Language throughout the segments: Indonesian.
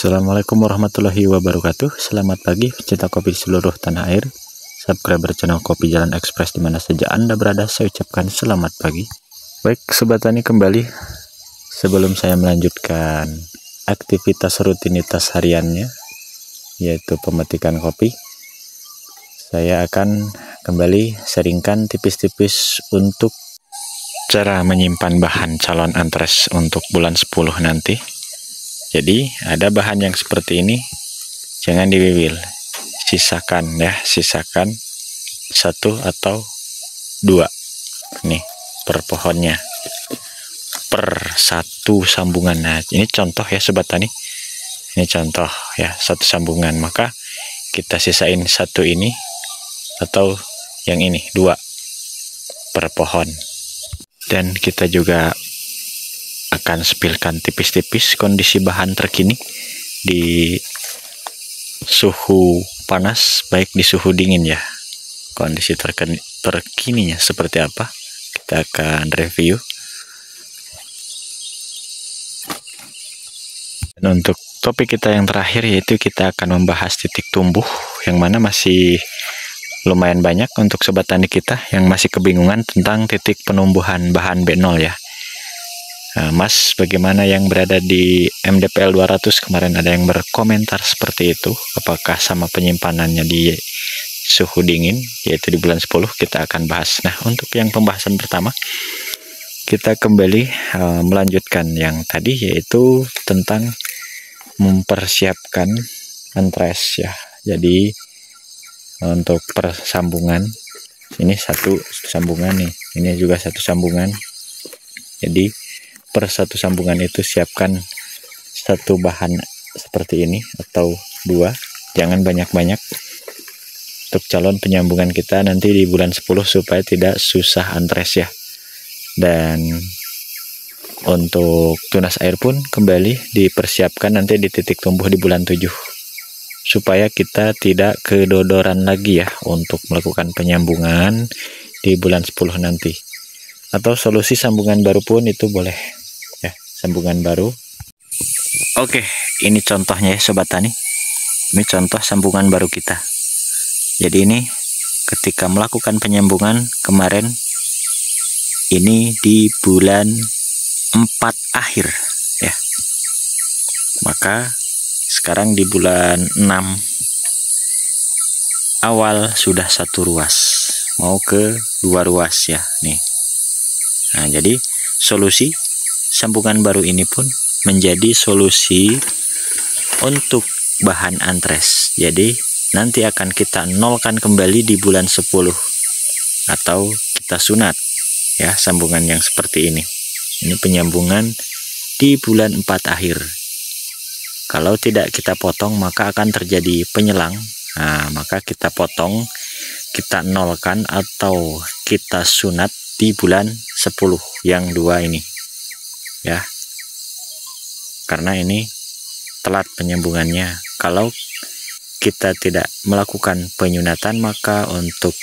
Assalamualaikum warahmatullahi wabarakatuh. Selamat pagi pecinta kopi di seluruh tanah air, subscriber channel Kopi Jalan Express dimana saja Anda berada, saya ucapkan selamat pagi. Baik Sobat Tani, kembali sebelum saya melanjutkan aktivitas rutinitas hariannya, yaitu pemetikan kopi, saya akan kembali sharingkan tipis-tipis untuk cara menyimpan bahan calon antres untuk bulan 10 nanti. Jadi ada bahan yang seperti ini, jangan diwiwil, sisakan ya, sisakan 1 atau 2 nih per pohonnya, per 1 sambungan. Nah ini contoh ya Sobat Tani, ini contoh ya, 1 sambungan, maka kita sisain 1 ini atau yang ini 2 per pohon. Dan kita juga akan spillkan tipis-tipis kondisi bahan terkini di suhu panas, baik di suhu dingin ya. Kondisi terkininya seperti apa, kita akan review. Dan untuk topik kita yang terakhir, yaitu kita akan membahas titik tumbuh, yang mana masih lumayan banyak untuk Sobat Tani kita yang masih kebingungan tentang titik penumbuhan bahan B0 ya. Nah, Mas, bagaimana yang berada di MDPL 200 kemarin ada yang berkomentar seperti itu, apakah sama penyimpanannya di suhu dingin, yaitu di bulan 10, kita akan bahas. Nah, untuk yang pembahasan pertama, kita kembali melanjutkan yang tadi, yaitu tentang mempersiapkan antres ya. Jadi untuk persambungan, ini satu sambungan nih, ini juga 1 sambungan. Jadi per 1 sambungan itu siapkan 1 bahan seperti ini atau 2, jangan banyak-banyak untuk calon penyambungan kita nanti di bulan 10 supaya tidak susah antres ya. Dan untuk tunas air pun kembali dipersiapkan nanti di titik tumbuh di bulan 7 supaya kita tidak kedodoran lagi ya untuk melakukan penyambungan di bulan 10 nanti. Atau solusi sambungan baru pun itu boleh ya, sambungan baru. Oke, ini contohnya ya Sobat Tani, ini contoh sambungan baru kita. Jadi ini ketika melakukan penyambungan kemarin, ini di bulan 4 akhir ya, maka sekarang di bulan 6 awal sudah 1 ruas mau ke 2 ruas ya nih. Nah, jadi solusi sambungan baru ini pun menjadi solusi untuk bahan antres. Jadi nanti akan kita nolkan kembali di bulan 10 atau kita sunat ya, sambungan yang seperti ini. Ini penyambungan di bulan 4 akhir. Kalau tidak kita potong maka akan terjadi penyelang. Nah, maka kita potong, kita nolkan atau kita sunat di bulan 10 yang 2 ini ya, karena ini telat penyambungannya. Kalau kita tidak melakukan penyunatan maka untuk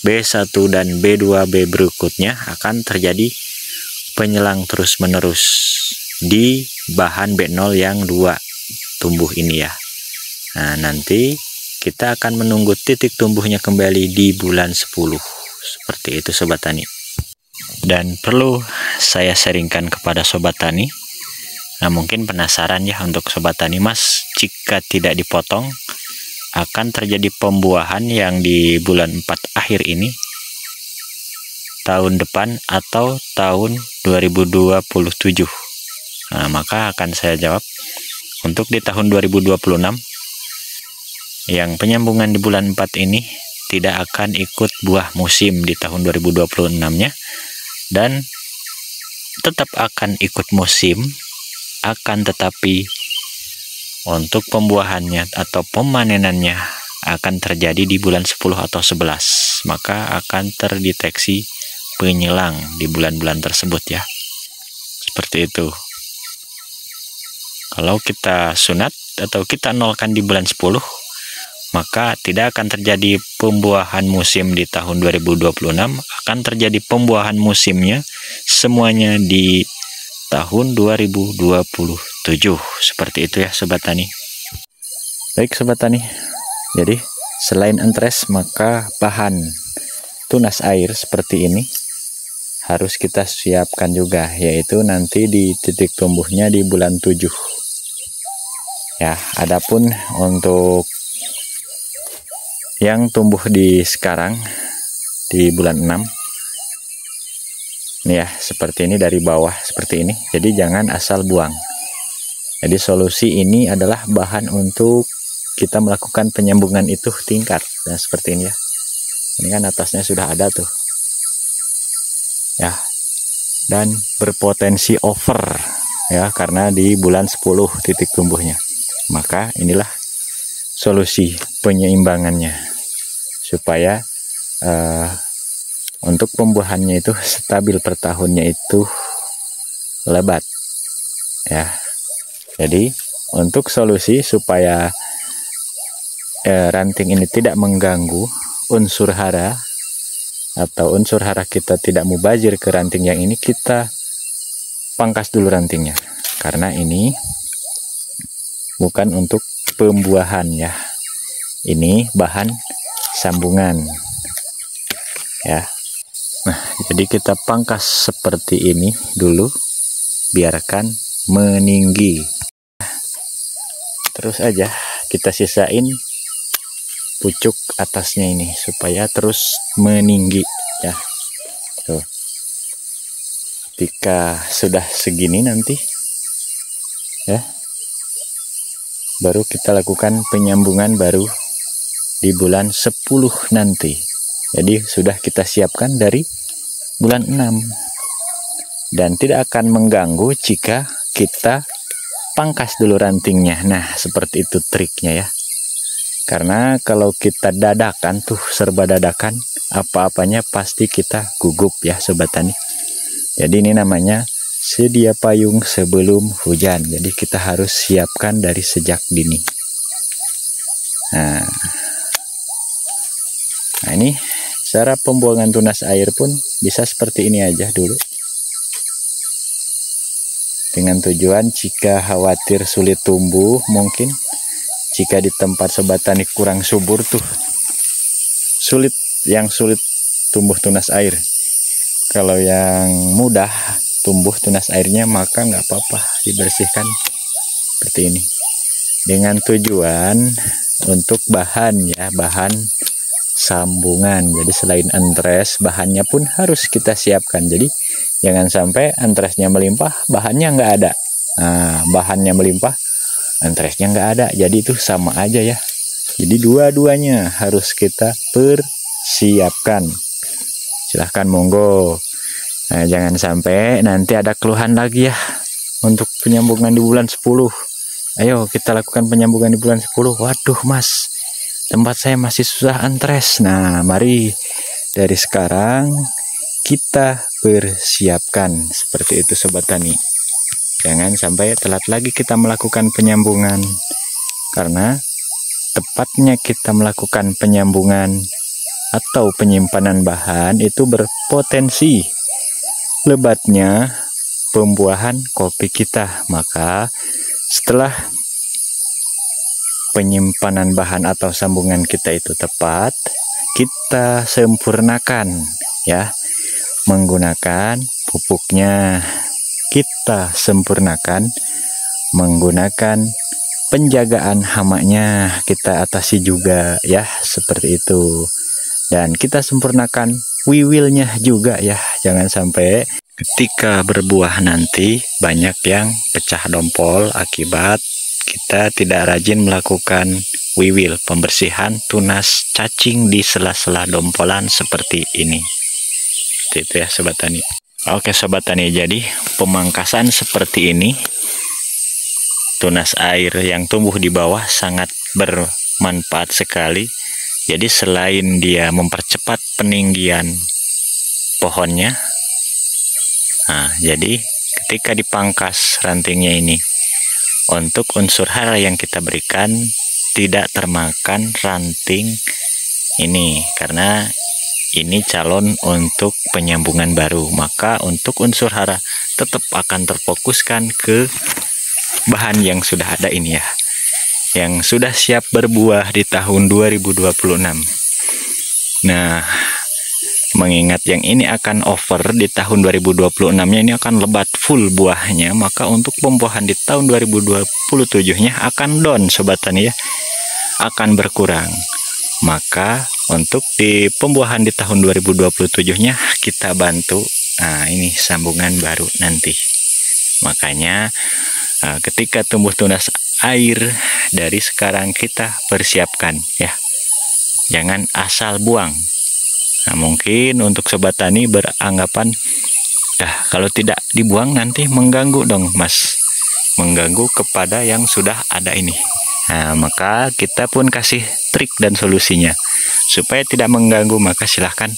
B1 dan B2B berikutnya akan terjadi penyelang terus menerus di bahan B0 yang 2 tumbuh ini ya. Nah, nanti kita akan menunggu titik tumbuhnya kembali di bulan 10 seperti itu Sobat Tani. Dan perlu saya sharingkan kepada Sobat Tani, nah mungkin penasaran ya untuk Sobat Tani, Mas, jika tidak dipotong akan terjadi pembuahan yang di bulan 4 akhir ini tahun depan atau tahun 2027. Nah, maka akan saya jawab, untuk di tahun 2026 yang penyambungan di bulan 4 ini tidak akan ikut buah musim di tahun 2026-nya, dan tetap akan ikut musim, akan tetapi untuk pembuahannya atau pemanenannya akan terjadi di bulan 10 atau 11, maka akan terdeteksi penyelang di bulan-bulan tersebut ya. Seperti itu. Kalau kita sunat atau kita nolkan di bulan 10, maka tidak akan terjadi pembuahan musim di tahun 2026, akan terjadi pembuahan musimnya semuanya di tahun 2027. Seperti itu ya Sobat Tani. Baik sobat tani, jadi selain entres maka bahan tunas air seperti ini harus kita siapkan juga, yaitu nanti di titik tumbuhnya di bulan 7 ya. Adapun untuk yang tumbuh di sekarang di bulan 6 ini ya, seperti ini dari bawah seperti ini, jadi jangan asal buang. Jadi solusi ini adalah bahan untuk kita melakukan penyambungan itu tingkat. Nah seperti ini ya, ini kan atasnya sudah ada tuh ya, dan berpotensi over ya, karena di bulan 10 titik tumbuhnya. Maka inilah solusi penyeimbangannya supaya untuk pembuahannya itu stabil per tahunnya itu lebat ya. Jadi untuk solusi supaya ranting ini tidak mengganggu unsur hara atau unsur hara kita tidak mubazir ke ranting yang ini, kita pangkas dulu rantingnya, karena ini bukan untuk pembuahan ya, ini bahan sambungan ya. Nah jadi kita pangkas seperti ini dulu, biarkan meninggi, terus aja kita sisain pucuk atasnya ini supaya terus meninggi ya. Tuh. Ketika sudah segini nanti ya, baru kita lakukan penyambungan baru di bulan 10 nanti. Jadi sudah kita siapkan dari bulan 6 dan tidak akan mengganggu jika kita pangkas dulu rantingnya. Nah seperti itu triknya ya. Karena kalau kita dadakan tuh, serba dadakan, apa-apanya pasti kita gugup ya sobat tani. Jadi ini namanya sedia payung sebelum hujan. Jadi kita harus siapkan dari sejak dini. Nah ini cara pembuangan tunas air pun bisa seperti ini aja dulu. Dengan tujuan jika khawatir sulit tumbuh, mungkin jika di tempat sobat tani kurang subur tuh, sulit tumbuh tunas air. Kalau yang mudah tumbuh tunas airnya maka nggak apa-apa, dibersihkan seperti ini. Dengan tujuan untuk bahan ya, bahan sambungan. Jadi selain entres, bahannya pun harus kita siapkan. Jadi jangan sampai entresnya melimpah, bahannya nggak ada. Nah, bahannya melimpah, entresnya nggak ada, jadi itu sama aja ya. Jadi dua-duanya harus kita persiapkan. Silahkan monggo. Nah, jangan sampai nanti ada keluhan lagi ya untuk penyambungan di bulan 10. Ayo kita lakukan penyambungan di bulan 10. Waduh mas, tempat saya masih susah entres. Nah mari dari sekarang kita persiapkan seperti itu sobat tani. Jangan sampai telat lagi kita melakukan penyambungan, karena tepatnya kita melakukan penyambungan atau penyimpanan bahan itu berpotensi lebatnya pembuahan kopi kita. Maka setelah penyimpanan bahan atau sambungan kita itu tepat, kita sempurnakan ya, menggunakan pupuknya. Kita sempurnakan menggunakan penjagaan hamanya, kita atasi juga ya, seperti itu. Dan kita sempurnakan wiwilnya juga ya, jangan sampai ketika berbuah nanti banyak yang pecah dompol akibat kita tidak rajin melakukan wiwil, pembersihan tunas cacing di sela-sela dompolan seperti ini. Itu ya sobat tani. Oke sobat tani, jadi pemangkasan seperti ini tunas air yang tumbuh di bawah sangat bermanfaat sekali. Jadi selain dia mempercepat peninggian pohonnya, nah jadi ketika dipangkas rantingnya ini, untuk unsur hara yang kita berikan tidak termakan ranting ini, karena ini calon untuk penyambungan baru. Maka untuk unsur hara tetap akan terfokuskan ke bahan yang sudah ada ini ya. yang sudah siap berbuah di tahun 2026. Nah, mengingat yang ini akan over di tahun 2026-nya, ini akan lebat full buahnya, maka untuk pembuahan di tahun 2027-nya akan down Sobat Tani ya, akan berkurang. Maka untuk di pembuahan di tahun 2027-nya kita bantu. Nah, ini sambungan baru nanti. Makanya ketika tumbuh tunas air dari sekarang kita persiapkan ya. Jangan asal buang. Nah, mungkin untuk Sobat Tani beranggapan, kalau tidak dibuang nanti mengganggu dong Mas. Mengganggu kepada yang sudah ada ini. Nah, maka kita pun kasih trik dan solusinya. Supaya tidak mengganggu, maka silahkan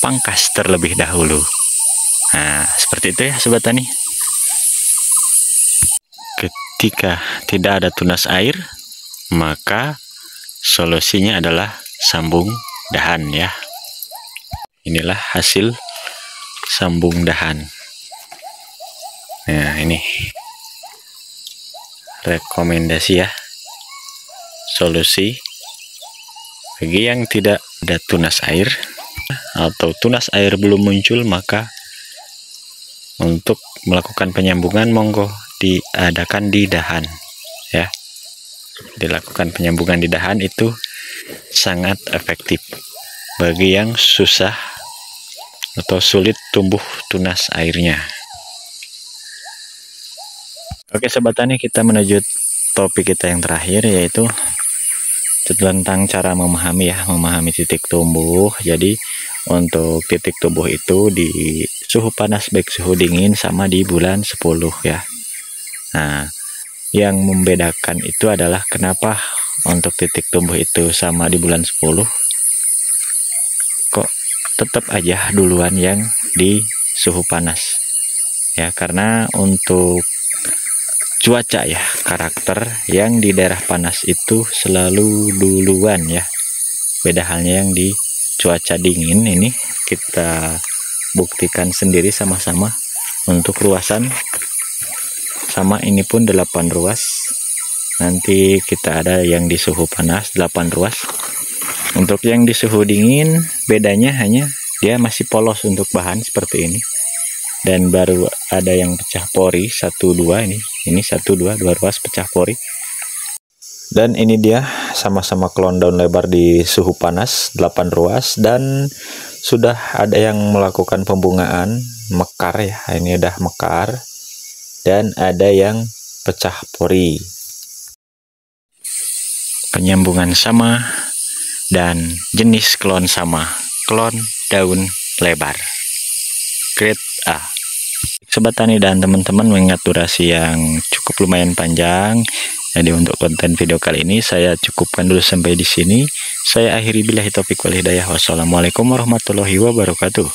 pangkas terlebih dahulu. Nah, seperti itu ya Sobat Tani. Ketika tidak ada tunas air, maka solusinya adalah sambung dahan ya. Inilah hasil sambung dahan. Nah, ini rekomendasi ya, solusi bagi yang tidak ada tunas air atau tunas air belum muncul, maka untuk melakukan penyambungan monggo diadakan di dahan ya. Dilakukan penyambungan di dahan itu sangat efektif bagi yang susah atau sulit tumbuh tunas airnya. Oke Sobat Tani, kita menuju topik kita yang terakhir, yaitu tentang cara memahami titik tumbuh. Jadi untuk titik tumbuh itu di suhu panas baik suhu dingin sama di bulan 10 ya. Nah, yang membedakan itu adalah kenapa untuk titik tumbuh itu sama di bulan 10, kok tetap aja duluan yang di suhu panas ya, karena untuk cuaca ya, karakter yang di daerah panas itu selalu duluan ya. Beda halnya yang di cuaca dingin, ini kita buktikan sendiri sama-sama. Untuk ruasan sama, ini pun 8 ruas. Nanti kita ada yang di suhu panas 8 ruas. Untuk yang di suhu dingin bedanya hanya dia masih polos untuk bahan seperti ini, dan baru ada yang pecah pori 1 2, ini 1 2 ruas pecah pori. Dan ini dia sama-sama klon daun lebar di suhu panas 8 ruas, dan sudah ada yang melakukan pembungaan mekar ya. Ini udah mekar dan ada yang pecah pori. Penyambungan sama dan jenis klon sama, klon daun lebar grade A. Sobat Tani dan teman-teman, mengingat durasi yang cukup lumayan panjang, jadi untuk konten video kali ini saya cukupkan dulu sampai di sini. Saya akhiri billahi taufik wal hidayah. Wassalamualaikum warahmatullahi wabarakatuh.